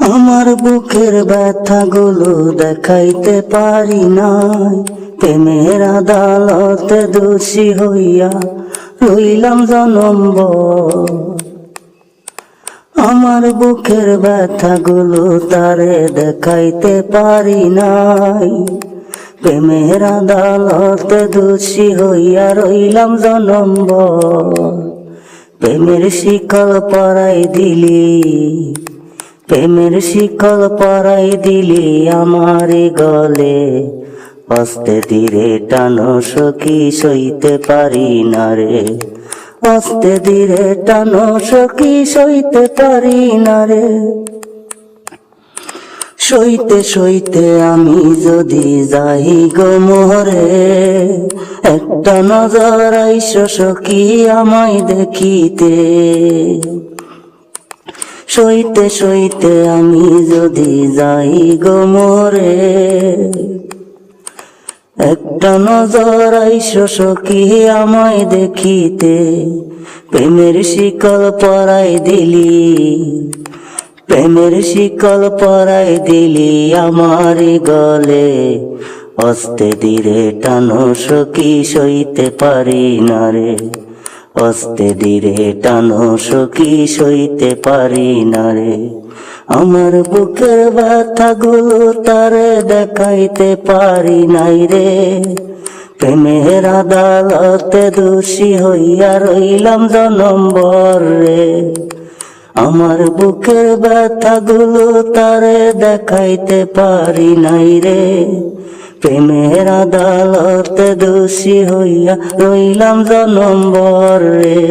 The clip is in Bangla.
আমার বুকের ব্যথাগুলো দেখাইতে পারি নাই, প্রেমের আদালতে দোষী হইয়া রইলাম জনমভর। আমার বুকের ব্যথাগুলো তারে দেখাইতে পারি নাই, প্রেমের আদালতে দোষী হইয়া রইলাম জনমভর। প্রেমের শিকল পরাই দিলি, প্রেমের শিকল পরাই দিলি আমার গলে, আস্তে ধীরে টানো সখী সইতে পারি না রে, আস্তে ধীরে টানো সখী সইতে পারি না রে। সইতে সইতে আমি যদি যাই গো মোরে, একটা নজর আইসো সখী আমায় দেখিতে। সইতে সইতে আমি যদি যাই গো মোরে, একটা নজর আইসো সখী আমায় দেখিতে। প্রেমের শিকল পরাই দিলি, প্রেমের শিকল পরাই দিলি আমার গলে, আস্তে ধীরে টানো সখী সইতে পারি না রে, আস্তে ধীরে টানো সখী সইতে পারি না রে। আমার বুকের ব্যথাগুলো তারে দেখাইতে পারি নাই রে, প্রেমের আদালতে দোষী হইয়া রইলাম জনমভর রে। আমার বুকের ব্যথাগুলো তারে দেখাইতে পারি নাই রে, প্রেমের আদালতে দোষী হইয়া রইলাম জনমভর রে।